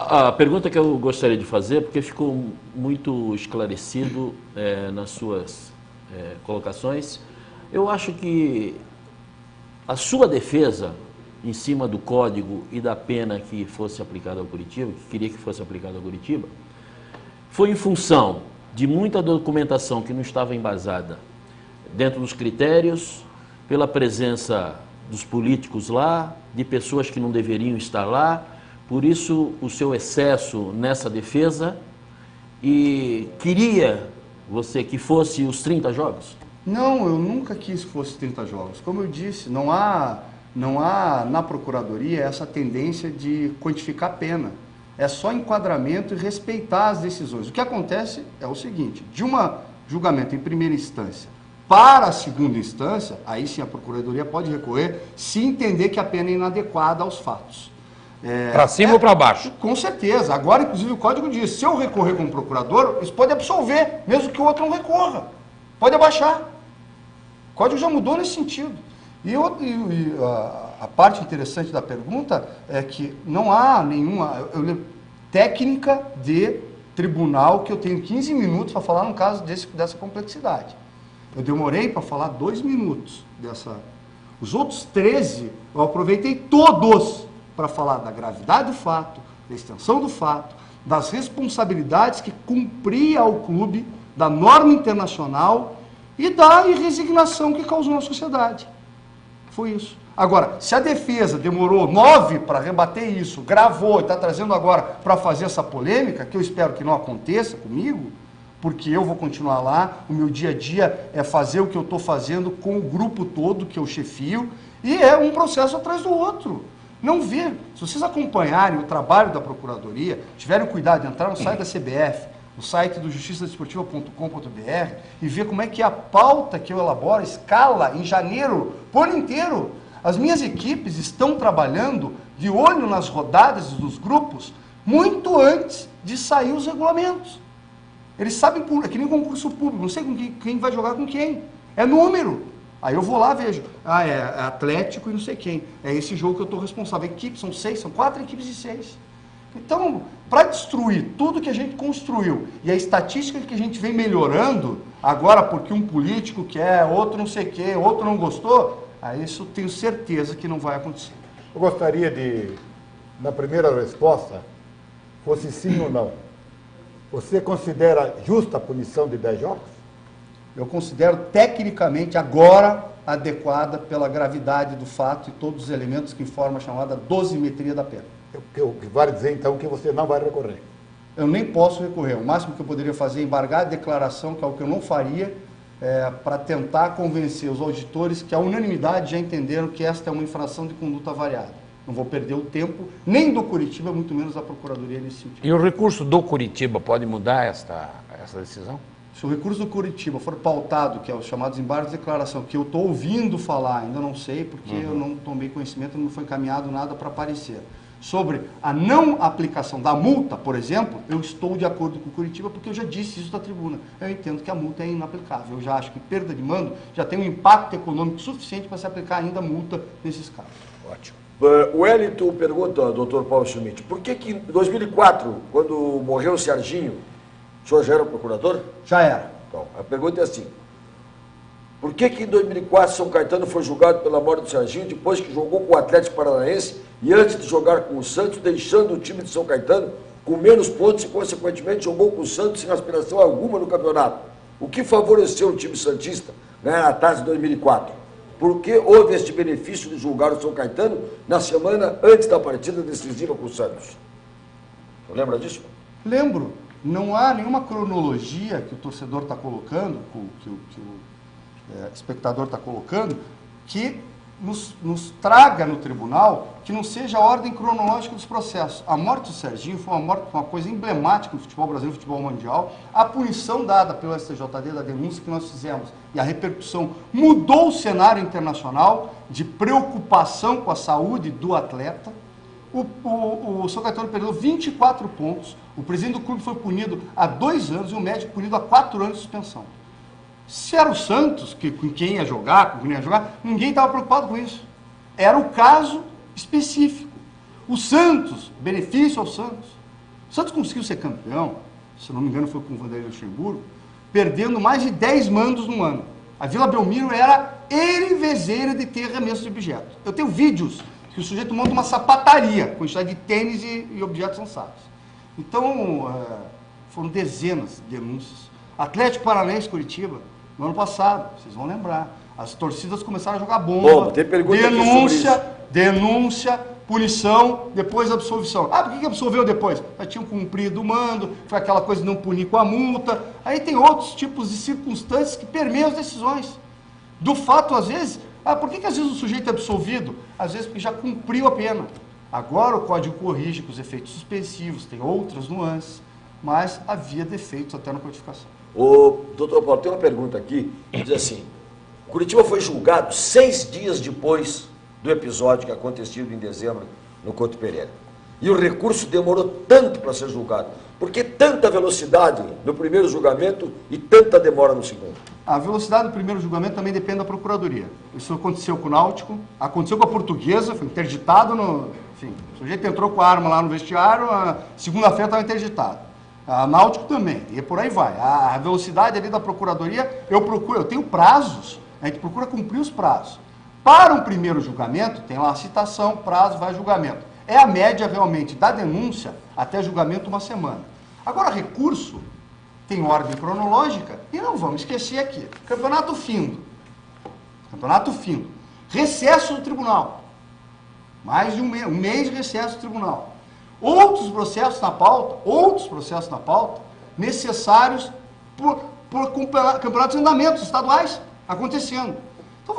A pergunta que eu gostaria de fazer, porque ficou muito esclarecido nas suas colocações, eu acho que a sua defesa em cima do código e da pena que fosse aplicada ao Curitiba, que queria que fosse aplicada ao Curitiba, foi em função de muita documentação que não estava embasada dentro dos critérios, pela presença dos políticos lá, de pessoas que não deveriam estar lá, por isso o seu excesso nessa defesa, e queria você que fosse os 30 jogos? Não, eu nunca quis que fosse 30 jogos. Como eu disse, não há na Procuradoria essa tendência de quantificar a pena. É só enquadramento e respeitar as decisões. O que acontece é o seguinte, de um julgamento em primeira instância para a segunda instância, aí sim a Procuradoria pode recorrer se entender que a pena é inadequada aos fatos. Para cima ou para baixo? Com certeza. Agora, inclusive, o Código diz, se eu recorrer como procurador, isso pode absolver, mesmo que o outro não recorra. Pode abaixar. O Código já mudou nesse sentido. E a parte interessante da pergunta é que não há nenhuma técnica de tribunal que eu tenho 15 minutos para falar num caso dessa complexidade. Eu demorei para falar 2 minutos dessa. Os outros 13, eu aproveitei todos para falar da gravidade do fato, da extensão do fato, das responsabilidades que cumpria ao clube, da norma internacional e da irresignação que causou na sociedade. Foi isso. Agora, se a defesa demorou 9 para rebater isso, gravou e está trazendo agora para fazer essa polêmica, que eu espero que não aconteça comigo, porque eu vou continuar lá, o meu dia a dia é fazer o que eu estou fazendo com o grupo todo que eu chefio, e é um processo atrás do outro. Não ver. Se vocês acompanharem o trabalho da Procuradoria, tiverem cuidado de entrar no site da CBF, no site do justiçadesportiva.com.br e ver como é que a pauta que eu elaboro escala em janeiro, por inteiro. As minhas equipes estão trabalhando de olho nas rodadas dos grupos muito antes de sair os regulamentos. Eles sabem, é que nem concurso público, não sei com quem vai jogar com quem. É número. Aí eu vou lá e vejo, é Atlético e não sei quem. É esse jogo que eu estou responsável. Equipes, são 6, são 4 equipes de 6. Então, para destruir tudo que a gente construiu e a estatística que a gente vem melhorando, agora porque um político quer, outro não sei o quê, outro não gostou, aí isso eu tenho certeza que não vai acontecer. Eu gostaria de, na primeira resposta, fosse sim ou não. Você considera justa a punição de 10 jogos? Eu considero tecnicamente agora adequada pela gravidade do fato e todos os elementos que informam a chamada dosimetria da pena. O que vale dizer então que você não vai recorrer? Eu nem posso recorrer. O máximo que eu poderia fazer é embargar a declaração, que é o que eu não faria, para tentar convencer os auditores que a unanimidade já entenderam que esta é uma infração de conduta variada. Não vou perder o tempo, nem do Curitiba, muito menos da Procuradoria nesse sentido. E o recurso do Curitiba pode mudar essa decisão? Se o recurso do Curitiba for pautado, que é os chamados embargos de declaração, que eu estou ouvindo falar, ainda não sei, porque eu não tomei conhecimento, não foi encaminhado nada para aparecer. Sobre a não aplicação da multa, por exemplo, eu estou de acordo com o Curitiba, porque eu já disse isso da tribuna. Eu entendo que a multa é inaplicável. Eu já acho que perda de mando já tem um impacto econômico suficiente para se aplicar ainda multa nesses casos. Ótimo. O Wellington pergunta, doutor Paulo Schmidt, por que em 2004, quando morreu o Serginho, o senhor já era procurador? Já era. Então, a pergunta é assim, por que em 2004 São Caetano foi julgado pela morte do Serginho, depois que jogou com o Atlético Paranaense e antes de jogar com o Santos, deixando o time de São Caetano com menos pontos e, consequentemente, jogou com o Santos sem aspiração alguma no campeonato? O que favoreceu o time santista ganhar a taça de 2004? Por que houve este benefício de julgar o São Caetano na semana antes da partida decisiva com o Santos? Você lembra disso? Lembro. Não há nenhuma cronologia que o torcedor está colocando, que o espectador está colocando, que nos traga no tribunal que não seja a ordem cronológica dos processos. A morte do Serginho foi uma coisa emblemática no futebol brasileiro, no futebol mundial. A punição dada pelo STJD da denúncia que nós fizemos e a repercussão mudou o cenário internacional de preocupação com a saúde do atleta. O São Caetano perdeu 24 pontos, o presidente do clube foi punido a 2 anos e o médico punido a 4 anos de suspensão. Se era o Santos, com quem ia jogar, com quem não ia jogar, ninguém estava preocupado com isso. Era o caso específico. O Santos, benefício ao Santos. Santos conseguiu ser campeão, se não me engano foi com o Vanderlei Luxemburgo, perdendo mais de 10 mandos no ano. A Vila Belmiro era erivezeira de ter arremesso de objetos. Eu tenho vídeos que o sujeito monta uma sapataria, com quantidade de tênis e objetos lançados. Então, foram dezenas de denúncias. Atlético Paranaense Curitiba, no ano passado, vocês vão lembrar. As torcidas começaram a jogar bomba. Tem pergunta aqui sobre isso. Denúncia, punição, depois absolvição. Ah, por que absolveu depois? Já tinham cumprido o mando, foi aquela coisa de não punir com a multa. Aí tem outros tipos de circunstâncias que permeiam as decisões. Do fato, às vezes, por que às vezes o sujeito é absolvido? Às vezes porque já cumpriu a pena. Agora o código corrige com os efeitos suspensivos, tem outras nuances, mas havia defeitos até na codificação. Doutor Paulo, tem uma pergunta aqui, que diz assim, Curitiba foi julgado 6 dias depois do episódio que aconteceu em dezembro no Couto Pereira. E o recurso demorou tanto para ser julgado. Por que tanta velocidade no primeiro julgamento e tanta demora no segundo? A velocidade do primeiro julgamento também depende da Procuradoria. Isso aconteceu com o Náutico, aconteceu com a Portuguesa, foi interditado no... Enfim, o sujeito entrou com a arma lá no vestiário, segunda-feira estava interditado. A Náutico também, e por aí vai. A velocidade ali da Procuradoria, eu tenho prazos, a gente procura cumprir os prazos. Para um primeiro julgamento, tem lá a citação, prazo, vai julgamento. É a média realmente da denúncia até julgamento 1 semana. Agora, recurso tem ordem cronológica e não vamos esquecer aqui. Campeonato findo. Campeonato findo. Recesso do tribunal. Mais de um mês de recesso do tribunal. Outros processos na pauta, necessários por campeonatos em andamento estaduais acontecendo. Então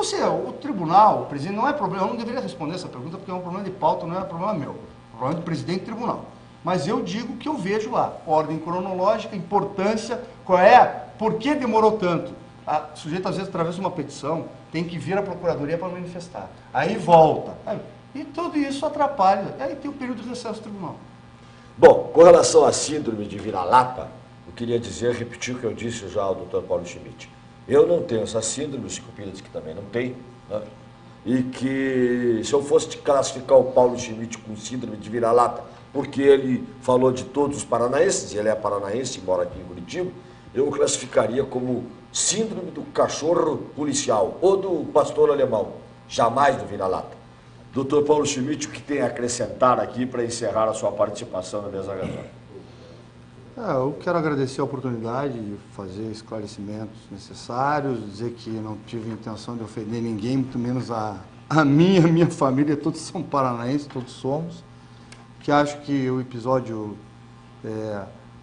o tribunal, o presidente, não é problema, eu não deveria responder essa pergunta porque é um problema de pauta, não é problema meu, é um problema do presidente do tribunal. Mas eu digo que eu vejo lá, ordem cronológica, importância, por que demorou tanto? O sujeito às vezes atravessa uma petição, tem que vir à procuradoria para manifestar. Aí volta. E tudo isso atrapalha. Aí tem o período de recesso do tribunal. Bom, com relação à síndrome de vira-lata, eu queria repetir o que eu disse já ao doutor Paulo Schmidt. Eu não tenho essa síndrome, o Chico Pires que também não tem, né? E que se eu fosse classificar o Paulo Schmidt com síndrome de vira-lata, porque ele falou de todos os paranaenses, ele é paranaense, mora aqui em Curitiba, eu o classificaria como síndrome do cachorro policial ou do pastor alemão, jamais do vira-lata. Doutor Paulo Schmidt, o que tem a acrescentar aqui para encerrar a sua participação na mesa redonda? Eu quero agradecer a oportunidade de fazer esclarecimentos necessários, dizer que não tive intenção de ofender ninguém, muito menos a minha família, todos são paranaenses, todos somos, que acho que o episódio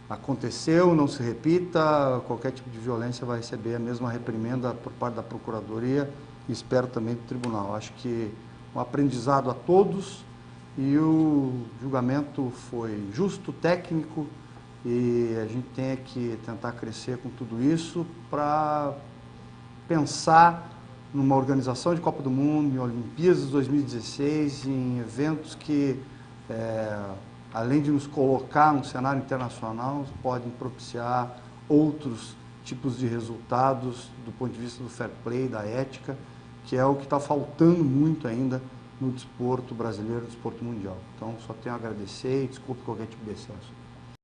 aconteceu, não se repita, qualquer tipo de violência vai receber a mesma reprimenda por parte da Procuradoria e espero também do Tribunal. Acho que um aprendizado a todos e o julgamento foi justo, técnico, e a gente tem que tentar crescer com tudo isso para pensar numa organização de Copa do Mundo, em Olimpíadas 2016, em eventos que, além de nos colocar num cenário internacional, podem propiciar outros tipos de resultados do ponto de vista do fair play, da ética, que é o que está faltando muito ainda no desporto brasileiro, no desporto mundial. Então, só tenho a agradecer e desculpe qualquer tipo de excesso.